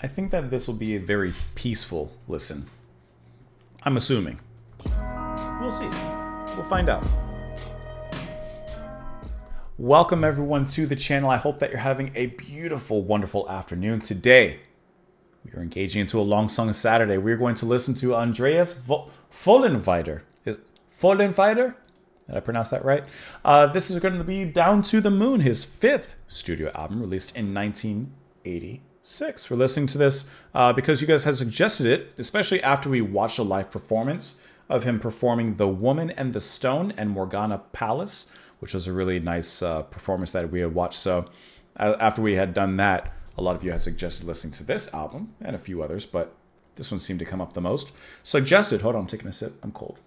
I think that this will be a very peaceful listen. I'm assuming. We'll see. We'll find out. Welcome everyone to the channel. I hope that you're having a beautiful, wonderful afternoon. Today, we are engaging into a long song Saturday. We're going to listen to Andreas Vollenweider. Is Vollenweider? Did I pronounce that right? This is going to be Down to the Moon, his fifth studio album released in 1986. We're listening to this because you guys had suggested it, especially after we watched a live performance of him performing The Woman and the Stone and Morgana Palace, which was a really nice performance that we had watched. So after we had done that, a lot of you had suggested listening to this album and a few others, but this one seemed to come up the most. Suggested, hold on, I'm taking a sip. I'm cold.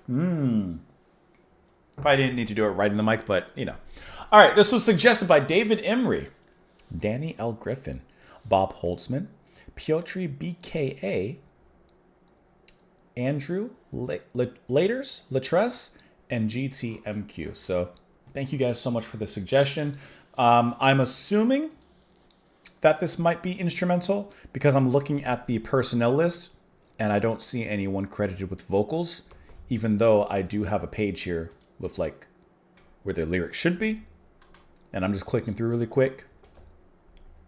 Probably didn't need to do it right in the mic, but you know. All right, this was suggested by David Emery, Danny L. Griffin, Bob Holtzman, Piotr BKA, Andrew Latress, and GTMQ. So thank you guys so much for the suggestion. I'm assuming that this might be instrumental because I'm looking at the personnel list and I don't see anyone credited with vocals, even though I do have a page here with like where the lyrics should be. And I'm just clicking through really quick.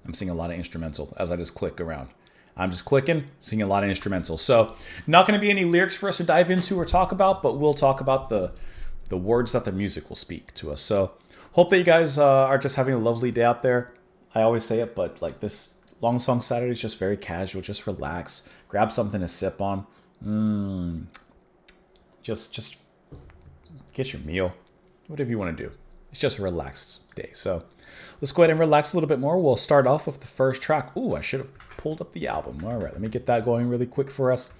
I'm seeing a lot of instrumental as I just click around. I'm just clicking, seeing a lot of instrumental. So not going to be any lyrics for us to dive into or talk about, but we'll talk about the words that the music will speak to us. So hope that you guys are just having a lovely day out there. I always say it, but like this Long Song Saturday is just very casual. Just relax, grab something to sip on. Just get your meal, whatever you want to do. It's just a relaxed day. So let's go ahead and relax a little bit more. We'll start off with the first track. Ooh, I should have pulled up the album. All right, let me get that going really quick for us.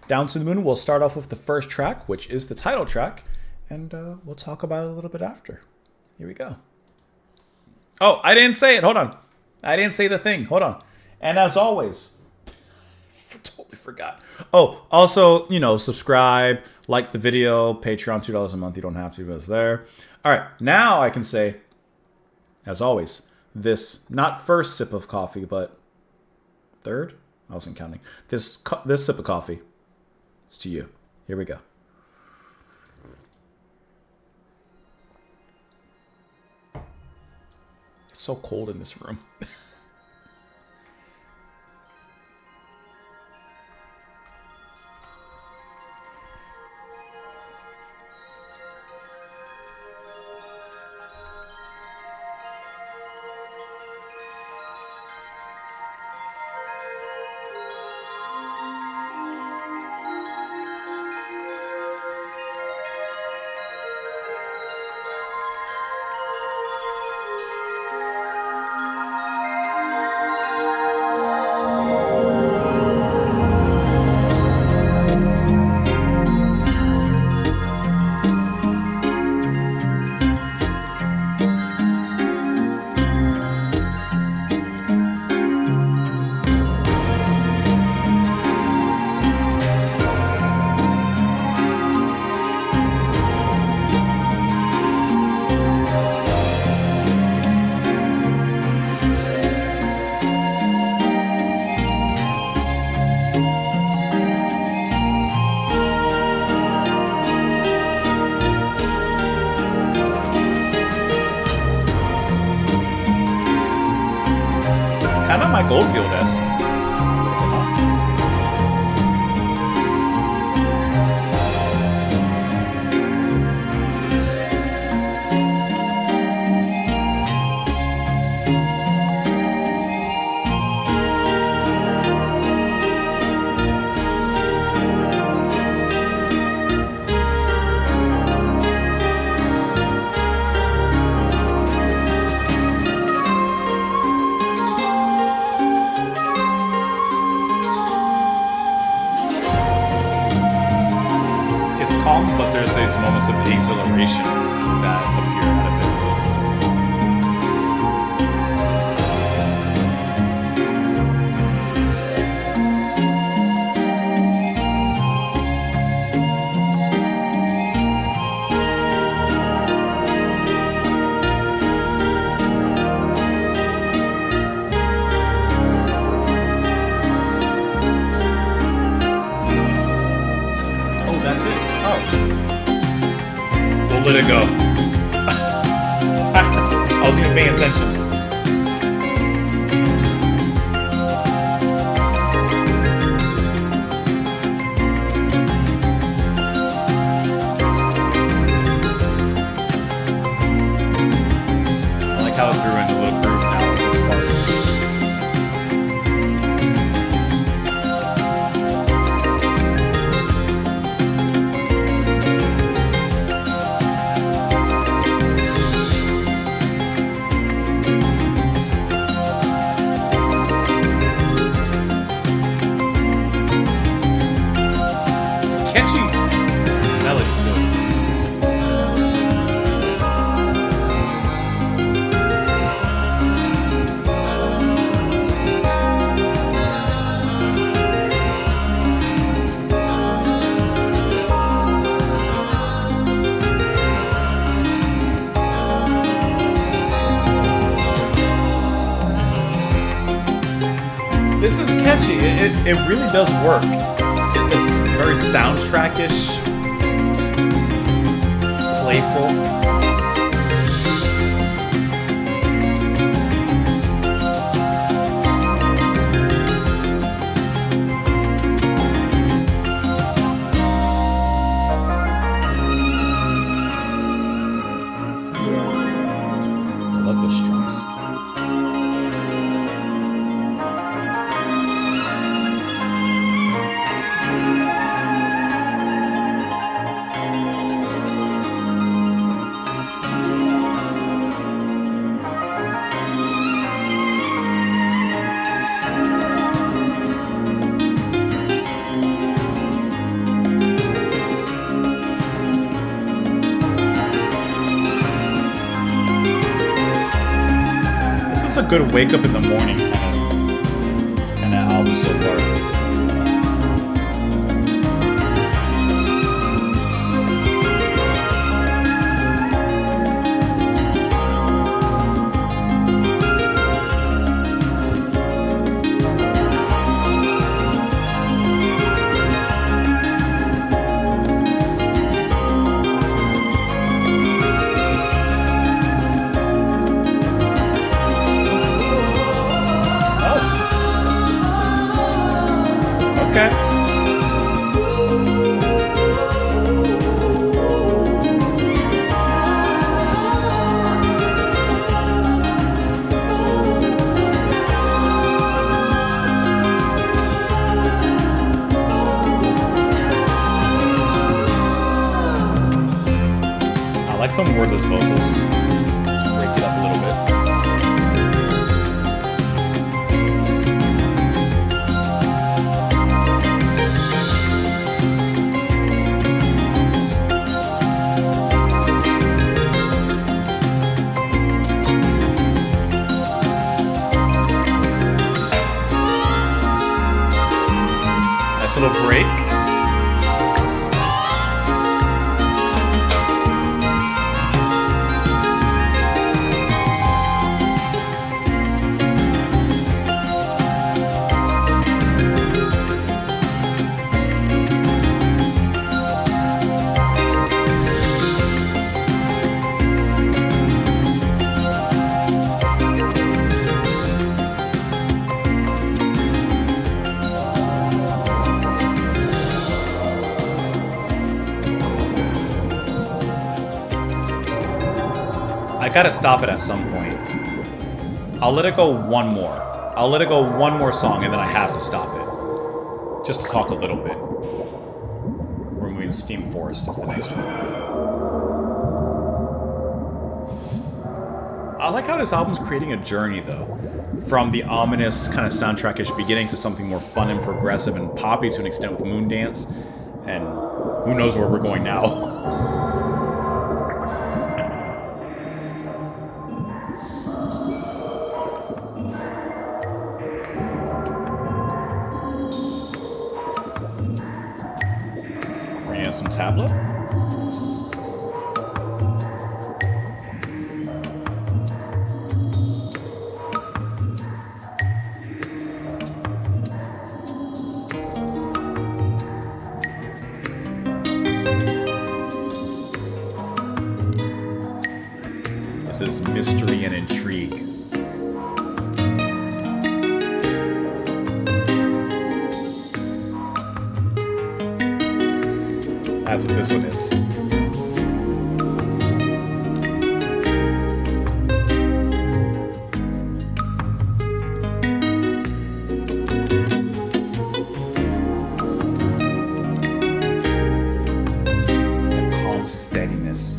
Down to the Moon, we'll start off with the first track, which is the title track, and we'll talk about it a little bit after. Here we go. Oh, I didn't say it. Hold on. I didn't say the thing. Hold on. And as always, totally forgot. Oh, also, you know, subscribe, like the video, Patreon, $2 a month. You don't have to, but it's there. All right, now I can say, as always, this not first sip of coffee, but third? I wasn't counting. This sip of coffee, it's to you. Here we go. It's so cold in this room. Kind of Mike Oldfield-esque. But there's these moments of exhilaration that appear out of it. let it go. I wasn't even paying attention. I like how it threw in a little groove now with this part. Catchy melody too. This is catchy. It really does work. It's very soundtrack-ish, playful. I love the strings. This is a good wake up in the morning kind of album so far. Okay. I like some wordless vocals. Let's break it up a little bit. Little break. I gotta stop it at some point. I'll let it go one more. I'll let it go one more song and then I have to stop it. Just to talk a little bit. We're moving to Steam Forest is the next one. I like how this album's creating a journey though. From the ominous kind of soundtrack-ish beginning to something more fun and progressive and poppy to an extent with Moondance. And who knows where we're going now. Some tablet. That's what this one is. Steadiness.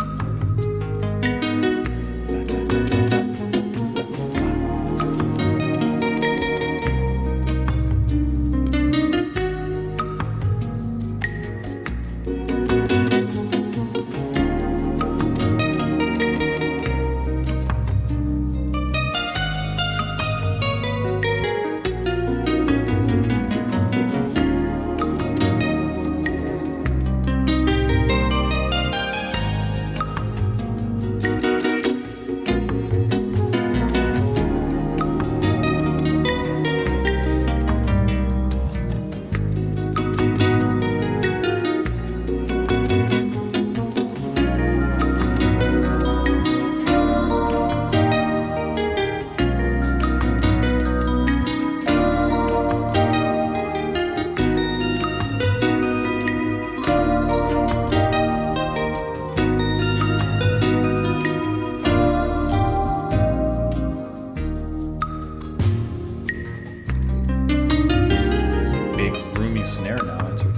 Snare now entered.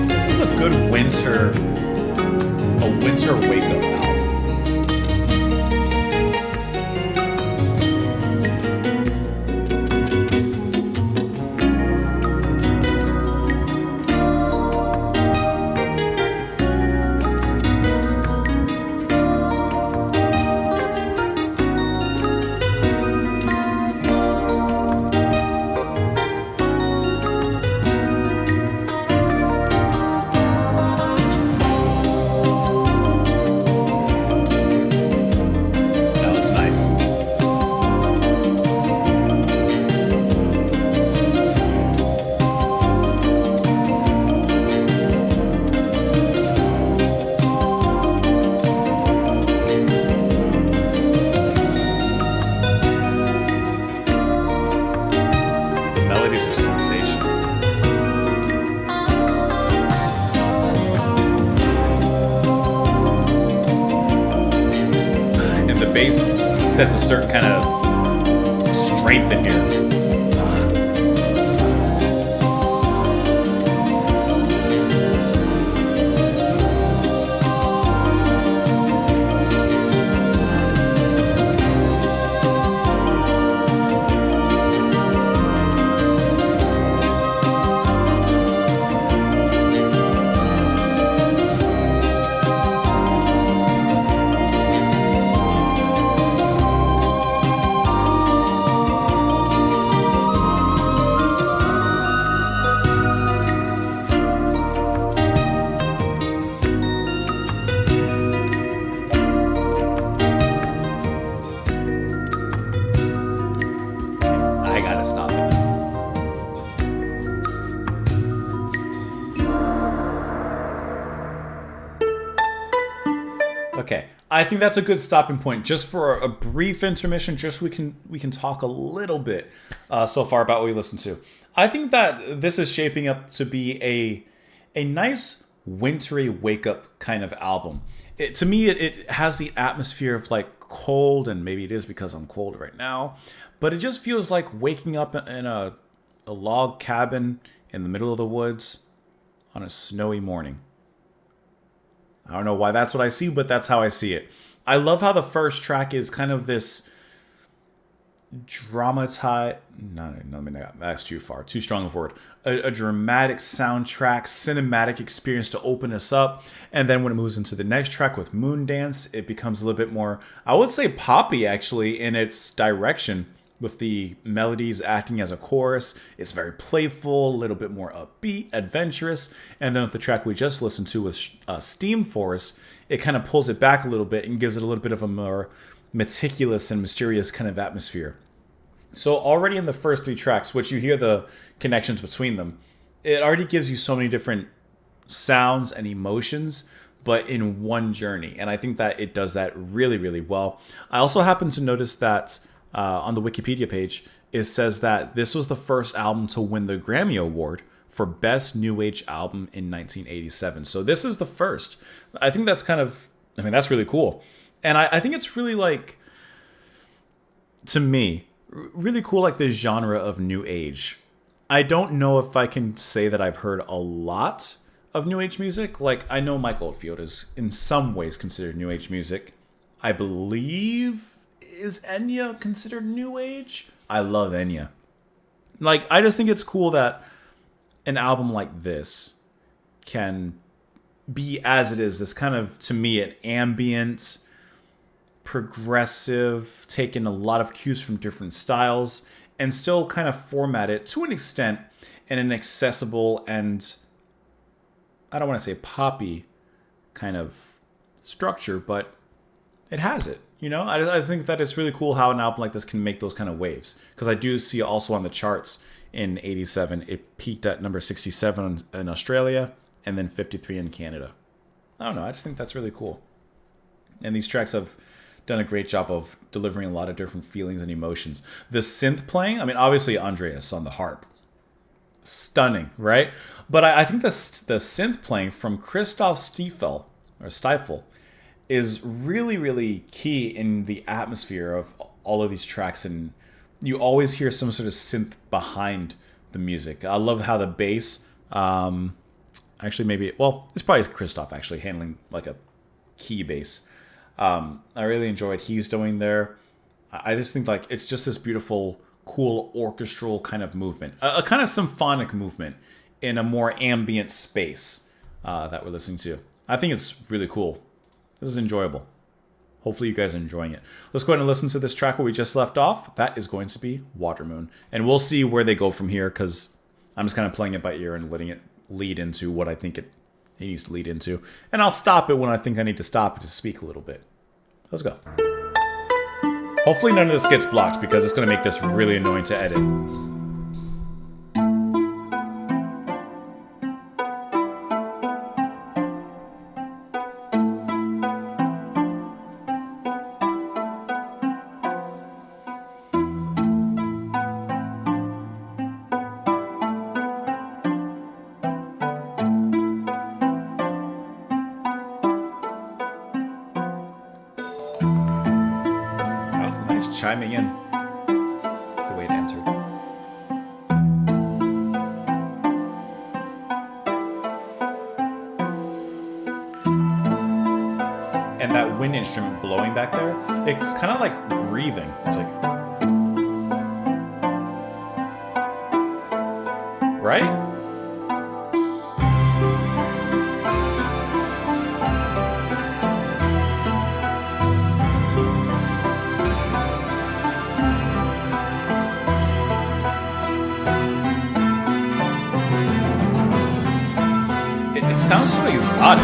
This is a good winter wake up album. Bass sets a certain kind of strength in here. Okay, I think that's a good stopping point, just for a brief intermission. Just we can talk a little bit so far about what we listened to. I think that this is shaping up to be a nice wintry wake up kind of album. To me, it has the atmosphere of like cold, and maybe it is because I'm cold right now, but it just feels like waking up in a log cabin in the middle of the woods on a snowy morning. I don't know why that's what I see, but that's how I see it. I love how the first track is kind of this dramatized... No, that's too far. Too strong of a word. A dramatic soundtrack, cinematic experience to open us up. And then when it moves into the next track with Moon Dance, it becomes a little bit more, I would say, poppy, actually, in its direction, with the melodies acting as a chorus. It's very playful, a little bit more upbeat, adventurous. And then with the track we just listened to with Steam Forest, it kind of pulls it back a little bit and gives it a little bit of a more meticulous and mysterious kind of atmosphere. So already in the first 3 tracks, which you hear the connections between them, it already gives you so many different sounds and emotions, but in one journey. And I think that it does that really, really well. I also happen to notice that on the Wikipedia page, it says that this was the first album to win the Grammy Award for Best New Age Album in 1987. So this is the first. I think that's that's really cool. And I think it's really like, to me, really cool, like the genre of New Age. I don't know if I can say that I've heard a lot of New Age music. Like, I know Mike Oldfield is in some ways considered New Age music. I believe, is Enya considered New Age? I love Enya. Like, I just think it's cool that an album like this can be as it is, this kind of, to me, an ambient, progressive, taking a lot of cues from different styles, and still kind of format it to an extent in an accessible and, I don't want to say poppy kind of structure, but it has it. You know, I think that it's really cool how an album like this can make those kind of waves. Because I do see also on the charts in 87, it peaked at number 67 in Australia and then 53 in Canada. I don't know, I just think that's really cool. And these tracks have done a great job of delivering a lot of different feelings and emotions. The synth playing, I mean, obviously Andreas on the harp. Stunning, right? But I think the synth playing from Christoph Stiefel is really, really key in the atmosphere of all of these tracks, and you always hear some sort of synth behind the music. I love how the bass, it's probably Christoph actually handling like a key bass. I really enjoy what he's doing there. I just think like it's just this beautiful, cool orchestral kind of movement, a kind of symphonic movement in a more ambient space that we're listening to. I think it's really cool. This is enjoyable. Hopefully you guys are enjoying it. Let's go ahead and listen to this track where we just left off. That is going to be Watermoon. And we'll see where they go from here, because I'm just kind of playing it by ear and letting it lead into what I think it needs to lead into. And I'll stop it when I think I need to stop it to speak a little bit. Let's go. Hopefully none of this gets blocked, because it's going to make this really annoying to edit. Chiming in the way it entered. And that wind instrument blowing back there, it's kind of like breathing. It's like, right? It sounds so exotic.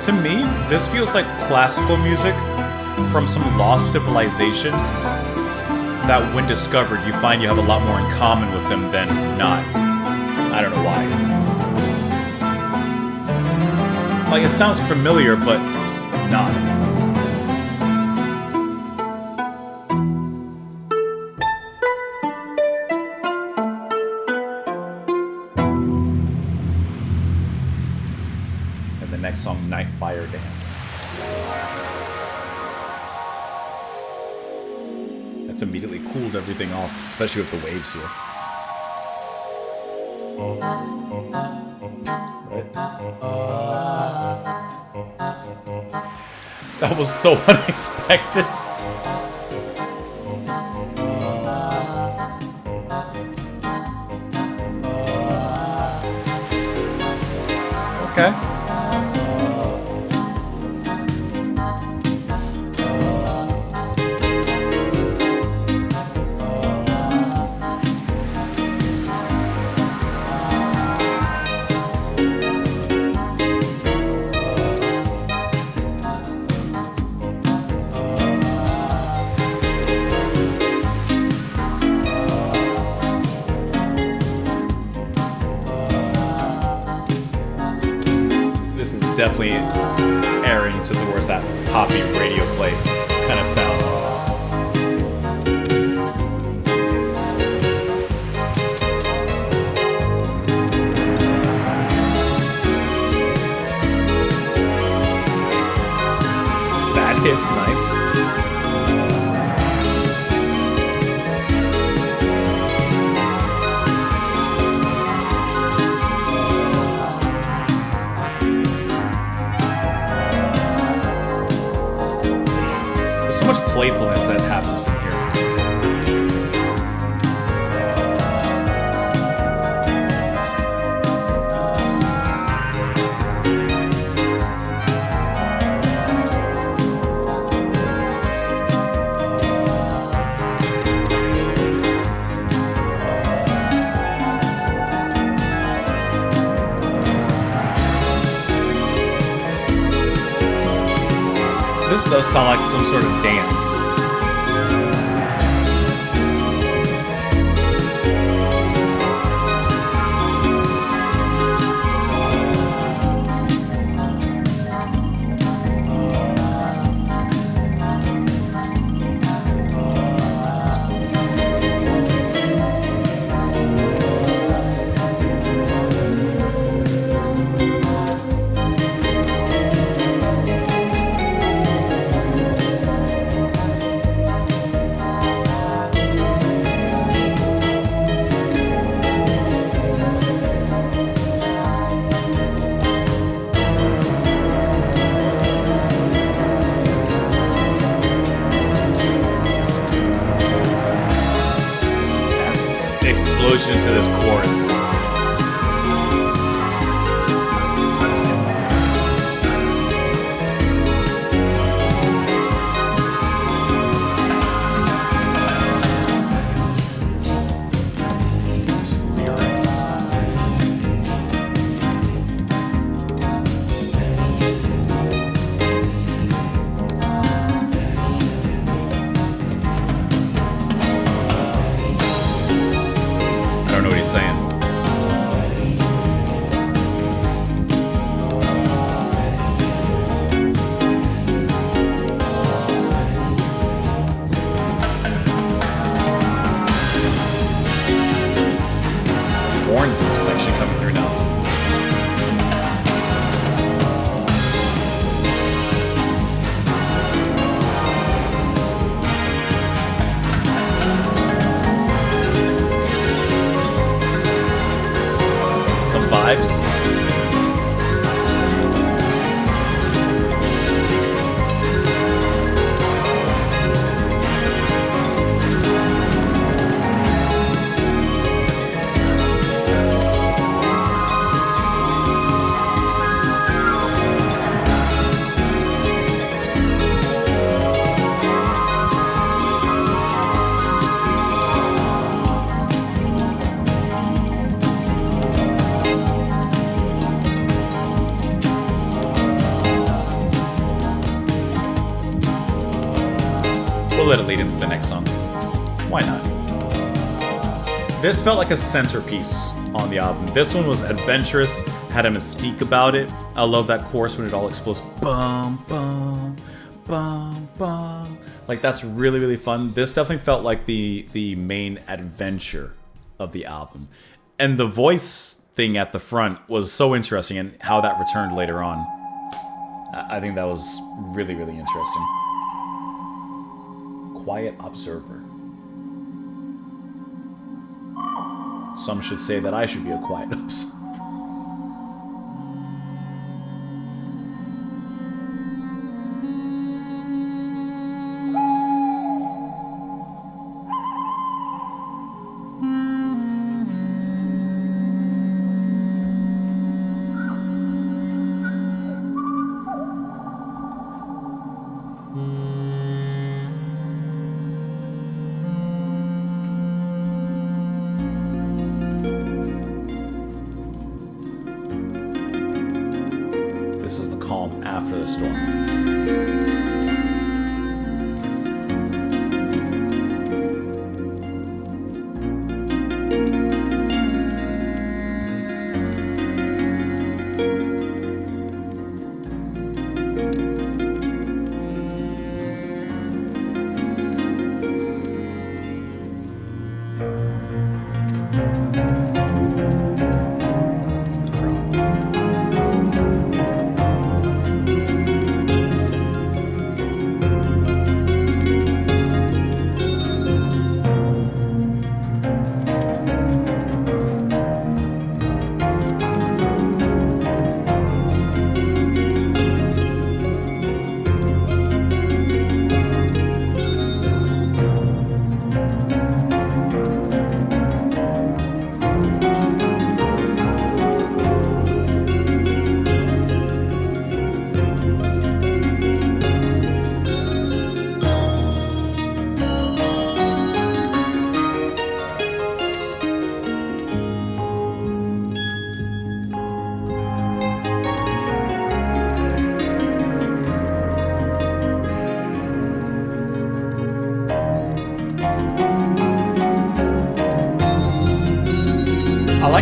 To me, this feels like classical music from some lost civilization that when discovered, you find you have a lot more in common with them than not. I don't know why. Like, it sounds familiar, but it's not. Next song, Night Fire Dance. That's immediately cooled everything off, especially with the waves here. Right? That was so unexpected. definitely erring towards that poppy radio play kind of sound. That hit's nice. Playfulness that happens in here. This does sound like some sort of dance. Explosion into this chorus. Lyrics. I don't know what he's saying. Horn section coming through now. Vibes. We'll let it lead into the next song. Why not? This felt like a centerpiece on the album. This one was adventurous, had a mystique about it. I love that chorus when it all explodes. Bum, bum, bum, bum. Like, that's really, really fun. This definitely felt like the main adventure of the album. And the voice thing at the front was so interesting, and how that returned later on. I think that was really, really interesting. Quiet observer. Some should say that I should be a quiet observer. This is the calm after the storm.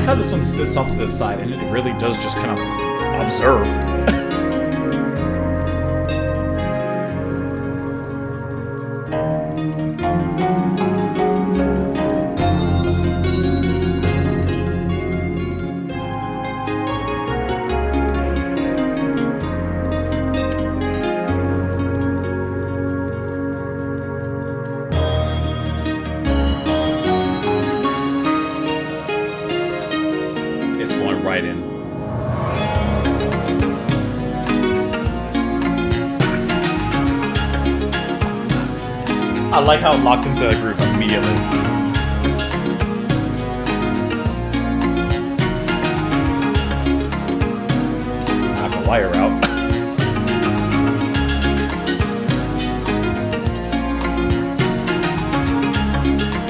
how this one sits off to the side, and it really does just kind of observe. Right in. I like how it locked into the groove immediately. I have the wire out.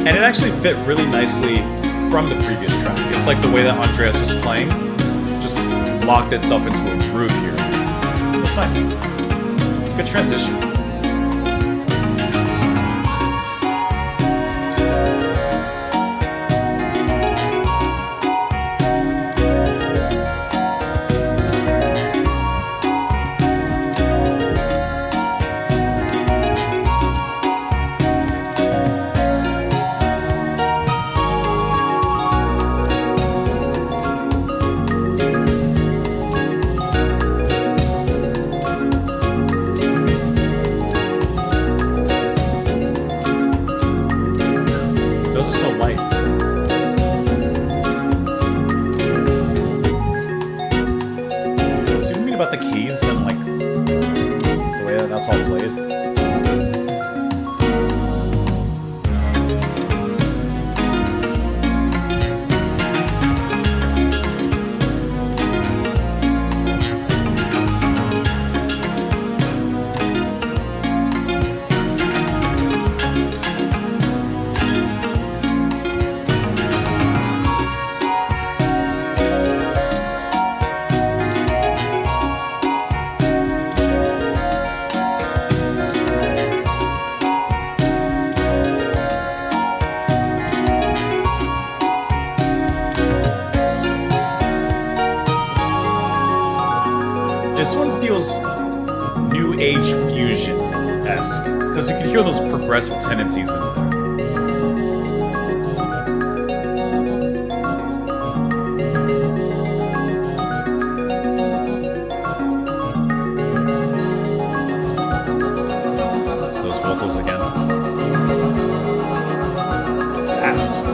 And it actually fit really nicely from the previous track. It's like the way that Andreas was playing just locked itself into a groove here. That's nice. Good transition. About the keys and like the way that that's all played. This one feels new age fusion-esque, because you can hear those progressive tendencies in there. So those vocals again. Fast.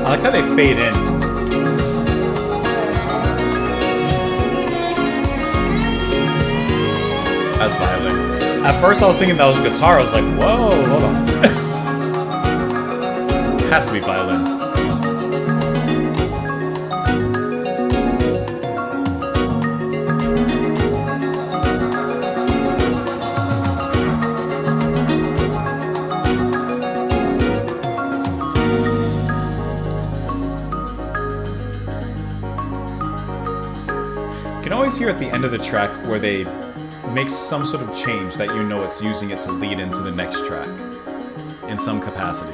I like how they fade in. That's violin. At first I was thinking that was guitar. I was like, whoa, hold on. Has to be violin. You can always hear at the end of the track where they make some sort of change that you know it's using it to lead into the next track in some capacity.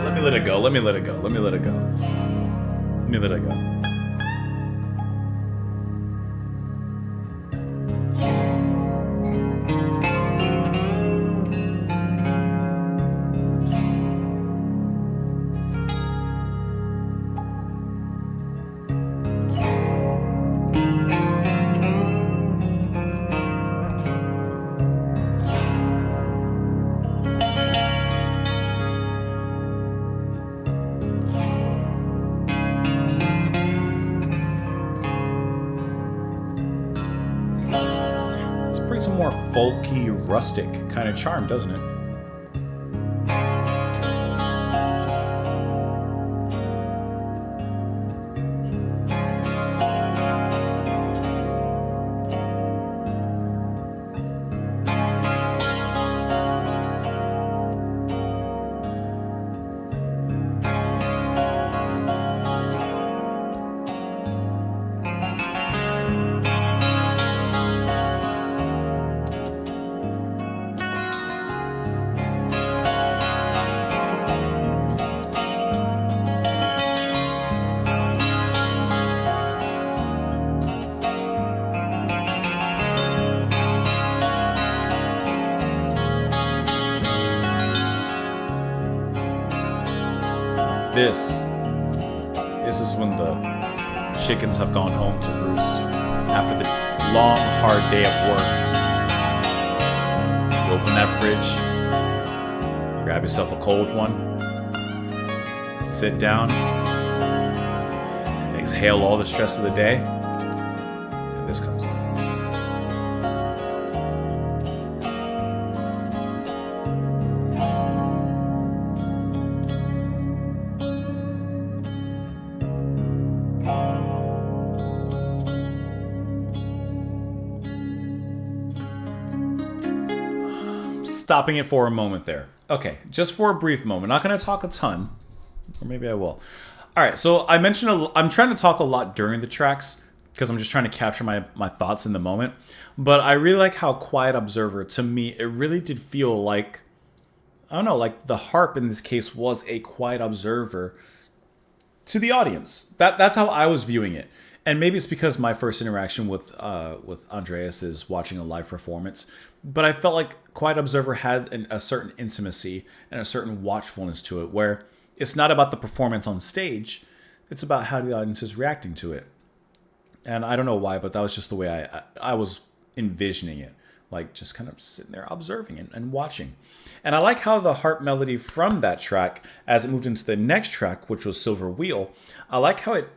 Let me let it go, let me let it go, let me let it go. Let me let it go. a more folky, rustic kind of charm, doesn't it? This is when the chickens have gone home to roost after the long, hard day of work. You open that fridge, grab yourself a cold one, sit down, exhale all the stress of the day, and this comes on. Stopping it for a moment there. Okay, just for a brief moment. Not going to talk a ton, or maybe I will. All right, so I mentioned I'm trying to talk a lot during the tracks because I'm just trying to capture my thoughts in the moment. But I really like how Quiet Observer, to me, it really did feel like, I don't know, like the harp in this case was a quiet observer to the audience. That's how I was viewing it. And maybe it's because my first interaction with Andreas is watching a live performance, but I felt like Quiet Observer had a certain intimacy and a certain watchfulness to it, where it's not about the performance on stage, it's about how the audience is reacting to it. And I don't know why, but that was just the way I was envisioning it, like just kind of sitting there observing and watching. And I like how the harp melody from that track, as it moved into the next track, which was Silver Wheel, I like how it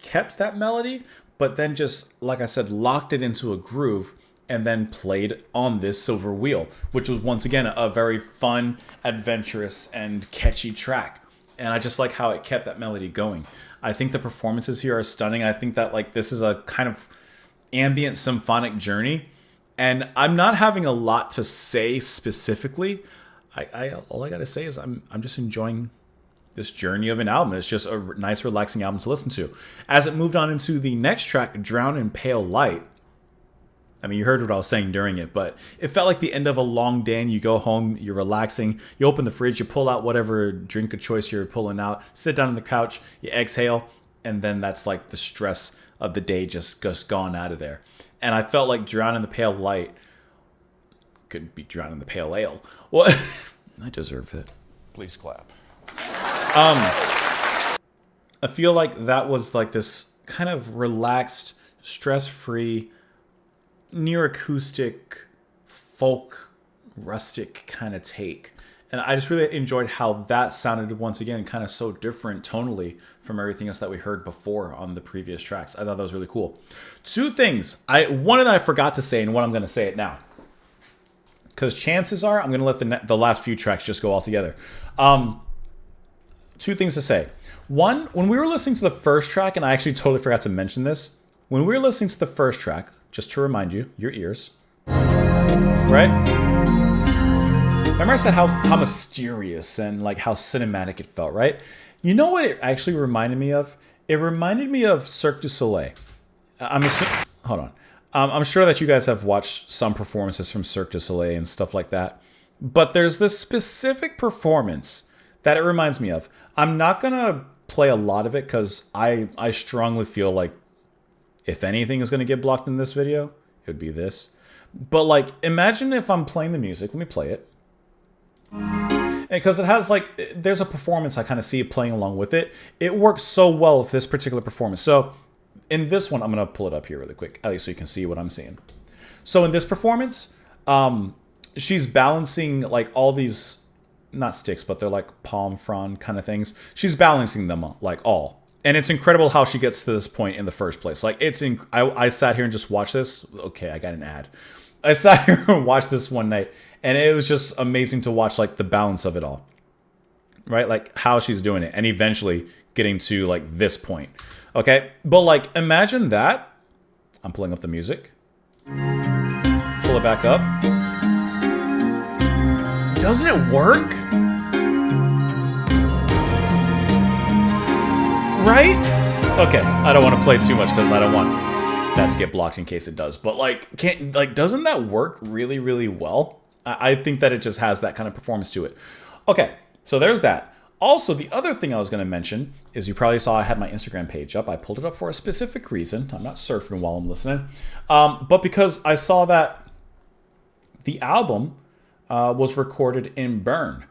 kept that melody, but then just, like I said, locked it into a groove and then played on this Silver Wheel, which was once again a very fun, adventurous, and catchy track. And I just like how it kept that melody going. I think the performances here are stunning. I think that like this is a kind of ambient symphonic journey, and I'm not having a lot to say specifically. All I gotta say is I'm just enjoying this journey of an album. It's just a nice, relaxing album to listen to. As it moved on into the next track, Drown in Pale Light, I mean, you heard what I was saying during it, but it felt like the end of a long day, and you go home, you're relaxing, you open the fridge, you pull out whatever drink of choice you're pulling out, sit down on the couch, you exhale, and then that's like the stress of the day just gone out of there. And I felt like Drown in the Pale Light could be Drown in the Pale Ale. Well, I deserve it. Please clap. I feel like that was like this kind of relaxed, stress-free, near acoustic, folk, rustic kind of take. And I just really enjoyed how that sounded once again kind of so different tonally from everything else that we heard before on the previous tracks. I thought that was really cool. Two things. One that I forgot to say, and one I'm going to say it now, because chances are I'm going to let the last few tracks just go all together. Two things to say. One, when we were listening to the first track, and I actually totally forgot to mention this, when we were listening to the first track, just to remind you, your ears, right? Remember I said how mysterious and like how cinematic it felt, right? You know what it actually reminded me of? It reminded me of Cirque du Soleil. Hold on. I'm sure that you guys have watched some performances from Cirque du Soleil and stuff like that. But there's this specific performance that it reminds me of. I'm not going to play a lot of it because I strongly feel like if anything is going to get blocked in this video, it would be this. But like, imagine if I'm playing the music. Let me play it. Because it has like, there's a performance I kind of see it playing along with it. It works so well with this particular performance. So in this one, I'm going to pull it up here really quick, at least so you can see what I'm seeing. So in this performance, she's balancing like all these, not sticks, but they're like palm frond kind of things. She's balancing them like all. And it's incredible how she gets to this point in the first place. Like I sat here and just watched this. Okay, I got an ad. I sat here and watched this one night, and it was just amazing to watch like the balance of it all, right? Like how she's doing it, and eventually getting to like this point. Okay, but like imagine that. I'm pulling up the music. Pull it back up. Doesn't it work? Right? Okay, I don't want to play too much because I don't want that to get blocked in case it does. But like, doesn't that work really, really well? I think that it just has that kind of performance to it. Okay, so there's that. Also, the other thing I was going to mention is you probably saw I had my Instagram page up. I pulled it up for a specific reason. I'm not surfing while I'm listening. But because I saw that the album was recorded in Bern,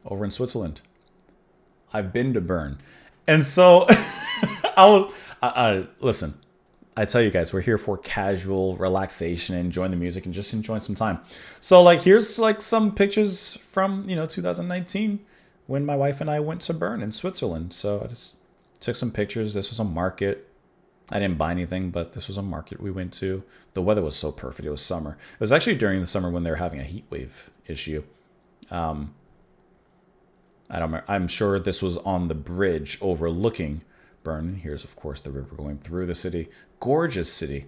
over in Switzerland. I've been to Bern. And so listen, I tell you guys, we're here for casual relaxation and enjoying the music and just enjoying some time. So like, here's like some pictures from, 2019 when my wife and I went to Bern in Switzerland. So I just took some pictures. This was a market. I didn't buy anything, but this was a market we went to. The weather was so perfect. It was summer. It was actually during the summer when they were having a heat wave issue. I don't remember. I'm sure this was on the bridge overlooking Bern. Here's, of course, the river going through the city. Gorgeous city.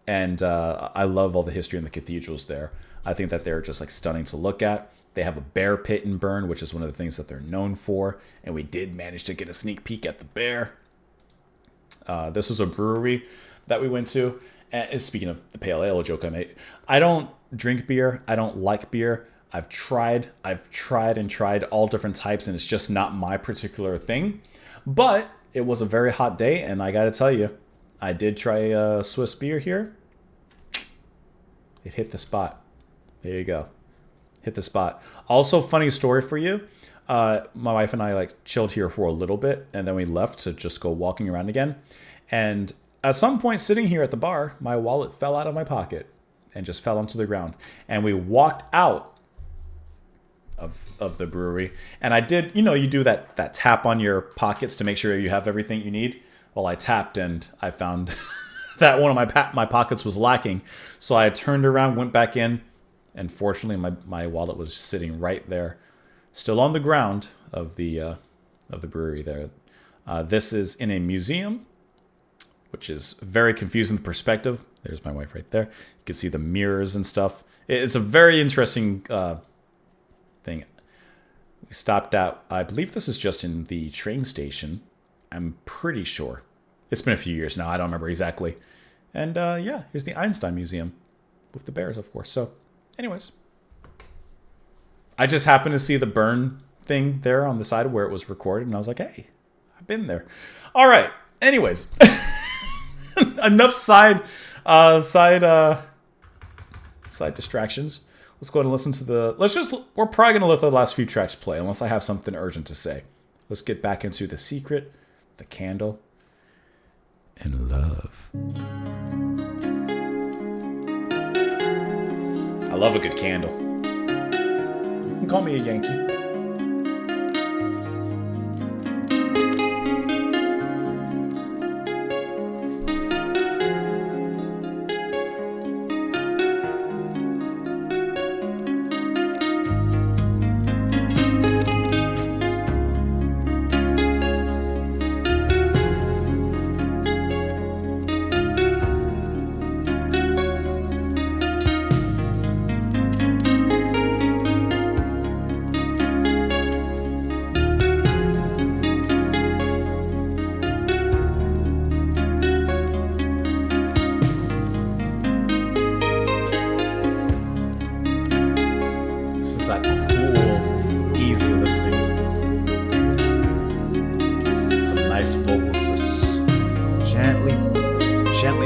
And I love all the history in the cathedrals there. I think that they're just like stunning to look at. They have a bear pit in Bern, which is one of the things that they're known for. And we did manage to get a sneak peek at the bear. This was a brewery that we went to. And speaking of the pale ale joke I made, I don't drink beer. I don't like beer. I've tried all different types, and it's just not my particular thing. But it was a very hot day, and I gotta tell you, I did try a Swiss beer here. It hit the spot. There you go. Hit the spot. Also, funny story for you. My wife and I like chilled here for a little bit, and then we left to just go walking around again. And at some point, sitting here at the bar, my wallet fell out of my pocket and just fell onto the ground. And we walked out of the brewery, and I did, you do that tap on your pockets to make sure you have everything you need. Well, I tapped and I found that one of my pockets was lacking. So I turned around, went back in, and fortunately my wallet was sitting right there, still on the ground of the brewery there. This is in a museum, which is very confusing perspective. There's my wife right there. You can see the mirrors and stuff. It's a very interesting thing. We stopped at, I believe this is just in the train station. I'm pretty sure. It's been a few years now. I don't remember exactly. And yeah, here's the Einstein Museum with the bears, of course. So anyways, I just happened to see the Bern thing there on the side where it was recorded, and I was like, hey, I've been there. All right. Anyways, enough side distractions. Let's go ahead and listen to we're probably going to let the last few tracks play unless I have something urgent to say. Let's get back into The Secret, The Candle, and Love. I love a good candle. You can call me a Yankee.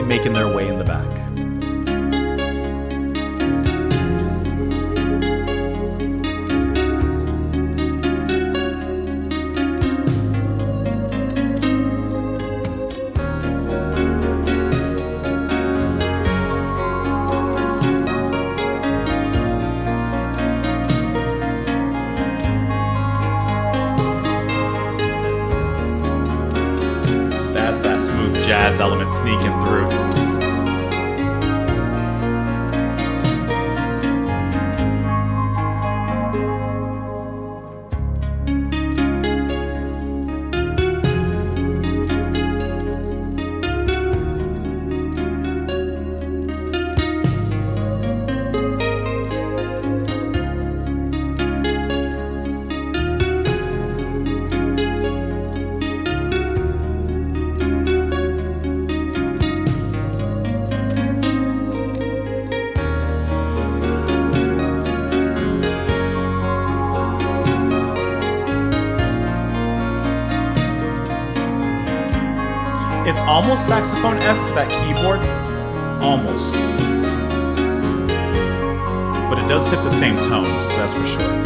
Making their way in the back. That's that smooth jazz element sneaking through. It's almost saxophone-esque, that keyboard. Almost. But it does hit the same tones, that's for sure.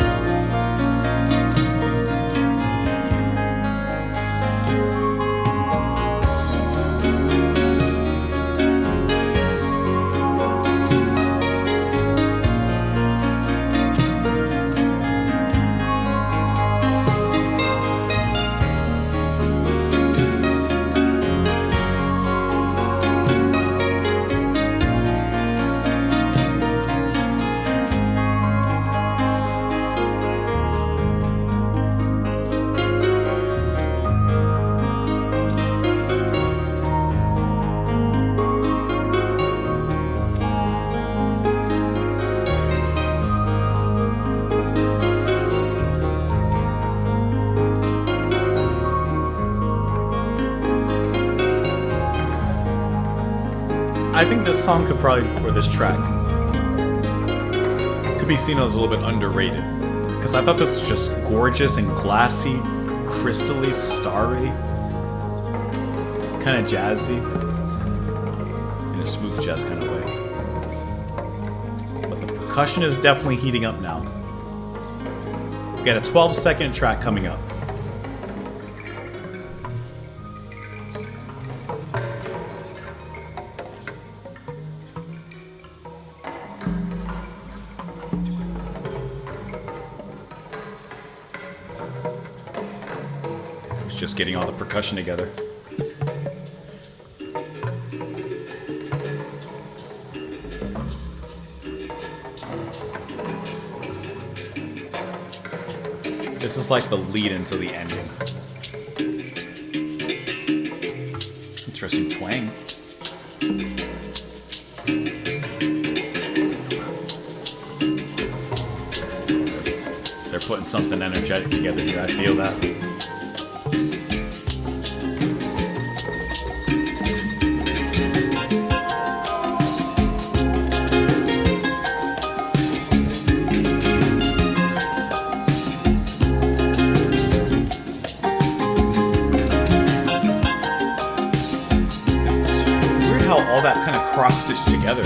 I think this song could probably, or this track, could be seen as a little bit underrated. Because I thought this was just gorgeous and glassy, crystally, starry, kind of jazzy, in a smooth jazz kind of way. But the percussion is definitely heating up now. We got a 12-second track coming up. Just getting all the percussion together. This is like the lead into the ending. Interesting twang. They're putting something energetic together here, I feel that. All that kind of cross-stitched together.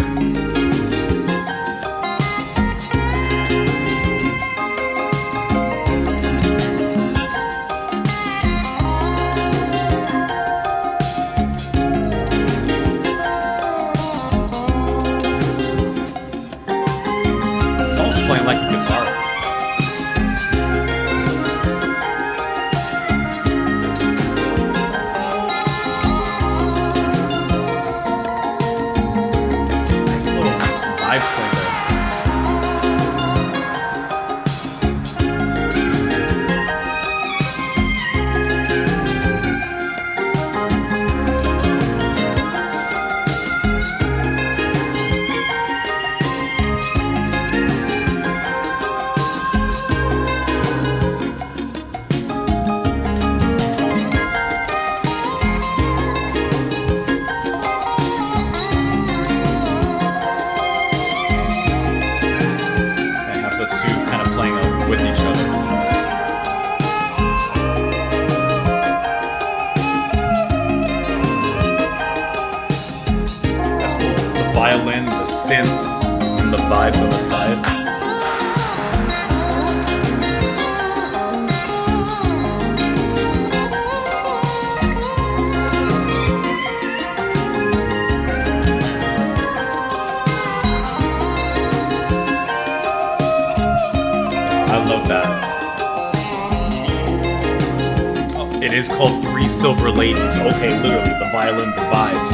It's almost playing like a guitar. Violin, the synth, and the vibes on the side. I love that. Oh, it is called Three Silver Ladies. Okay, literally, the violin, the vibes.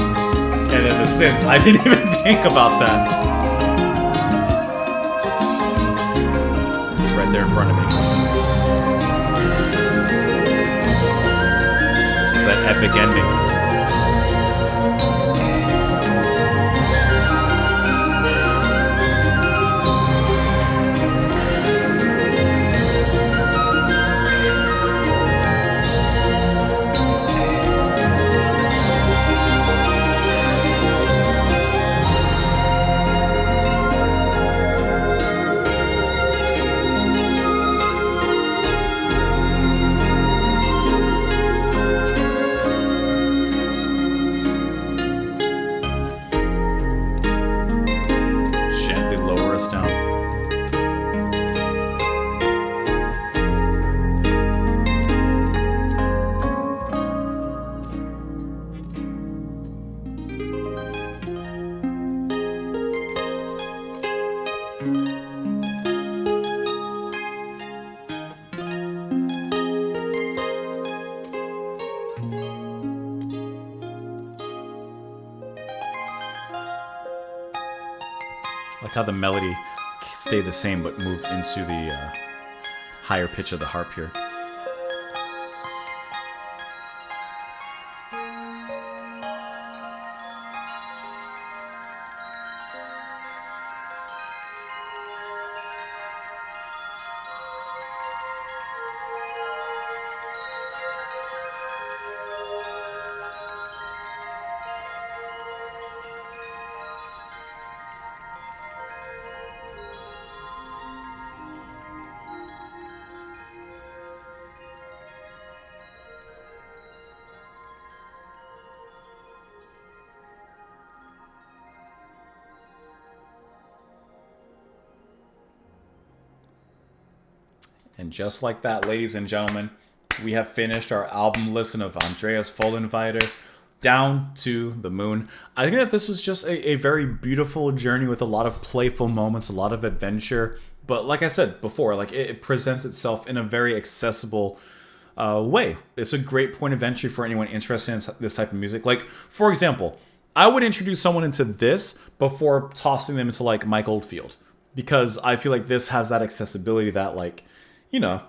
And then the synth. I didn't even think about that. It's right there in front of me. This is that epic ending. Like how the melody stayed the same but moved into the higher pitch of the harp here. And just like that, ladies and gentlemen, we have finished our album listen of Andreas Vollenweider, Down to the Moon. I think that this was just a very beautiful journey with a lot of playful moments, a lot of adventure. But like I said before, like it presents itself in a very accessible way. It's a great point of entry for anyone interested in this type of music. Like, for example, I would introduce someone into this before tossing them into like Mike Oldfield. Because I feel like this has that accessibility that, like, you know,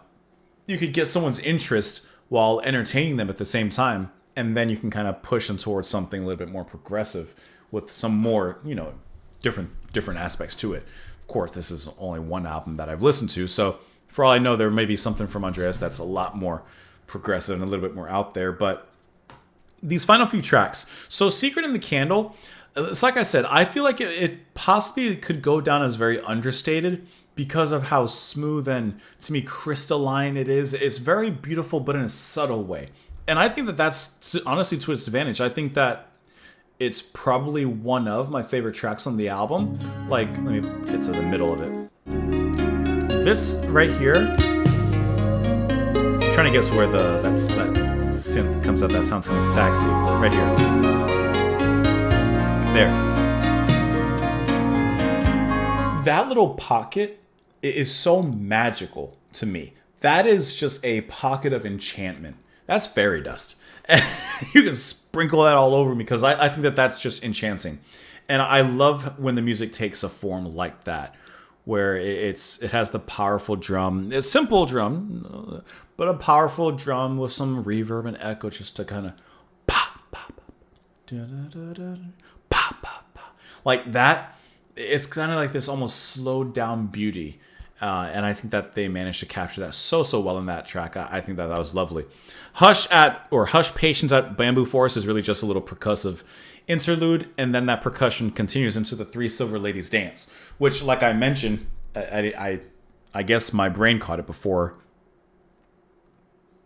you could get someone's interest while entertaining them at the same time. And then you can kind of push them towards something a little bit more progressive with some more, you know, different aspects to it. Of course, this is only one album that I've listened to. So for all I know, there may be something from Andreas that's a lot more progressive and a little bit more out there. But these final few tracks. So Secret in the Candle, it's like I said, I feel like it possibly could go down as very understated because of how smooth and, to me, crystalline it is. It's very beautiful, but in a subtle way. And I think that that's, honestly, to its advantage. I think that it's probably one of my favorite tracks on the album. Like, let me get to the middle of it. This right here, I'm trying to guess where that synth comes out. That sounds kind of saxy. Right here. There. That little pocket is so magical to me. That is just a pocket of enchantment. That's fairy dust. You can sprinkle that all over me because I think that that's just enchanting. And I love when the music takes a form like that, where it has the powerful drum. It's a simple drum, but a powerful drum with some reverb and echo just to kind of pop, pop, pop, pop, pop. Like that. It's kind of like this almost slowed down beauty. And I think that they managed to capture that so well in that track. I think that was lovely. Hush Patience at Bamboo Forest is really just a little percussive interlude, and then that percussion continues into the Three Silver Ladies dance, which, like I mentioned, I guess my brain caught it before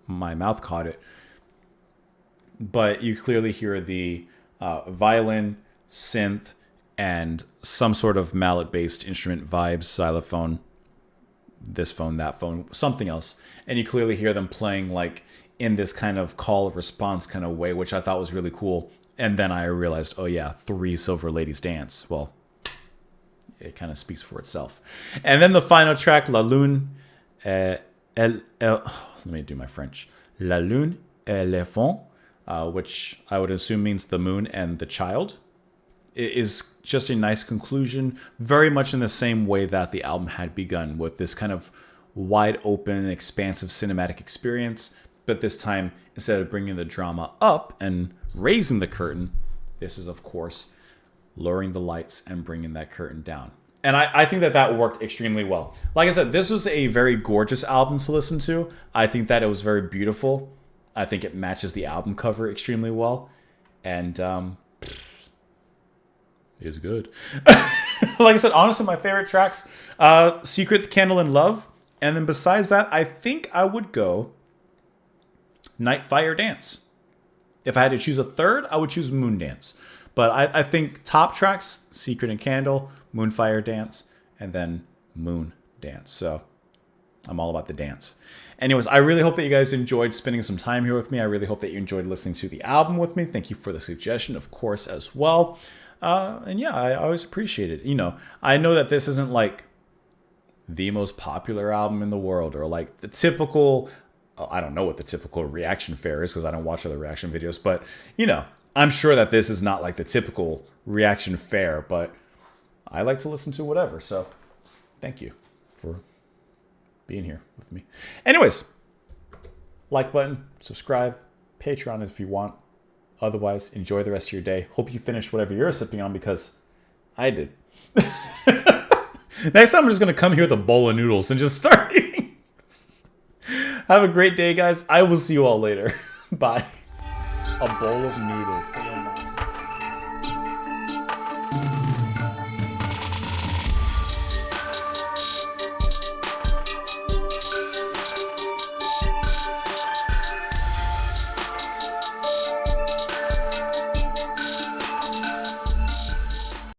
my mouth caught it. But you clearly hear the violin, synth, and some sort of mallet-based instrument vibes, xylophone, this phone, that phone, something else. And you clearly hear them playing like in this kind of call of response kind of way, which I thought was really cool. And then I realized, oh yeah, Three Silver Ladies dance. Well, it kind of speaks for itself. And then the final track, La Lune, let me do my French. La Lune et l'enfant, which I would assume means the moon and the child. It is just a nice conclusion, very much in the same way that the album had begun, with this kind of wide open, expansive cinematic experience. But this time, instead of bringing the drama up and raising the curtain, this is, of course, lowering the lights and bringing that curtain down. And I think that worked extremely well. Like I said, this was a very gorgeous album to listen to. I think that it was very beautiful. I think it matches the album cover extremely well. And it's good. Like I said, honestly, my favorite tracks, Secret, Candle, and Love. And then besides that, I think I would go Night, Fire, Dance. If I had to choose a third, I would choose Moon Dance. But I think top tracks, Secret and Candle, Moon, Fire, Dance, and then Moon Dance. So I'm all about the dance. Anyways, I really hope that you guys enjoyed spending some time here with me. I really hope that you enjoyed listening to the album with me. Thank you for the suggestion, of course, as well. And yeah, I always appreciate it. You know, I know that this isn't like the most popular album in the world, or like the typical, I don't know what the typical reaction fare is because I don't watch other reaction videos, but you know, I'm sure that this is not like the typical reaction fare, but I like to listen to whatever. So thank you for being here with me. Anyways, like button, subscribe, Patreon if you want. Otherwise, enjoy the rest of your day. Hope you finish whatever you're sipping on because I did. Next time I'm just going to come here with a bowl of noodles and just start eating. Have a great day, guys. I will see you all later. Bye. A bowl of noodles.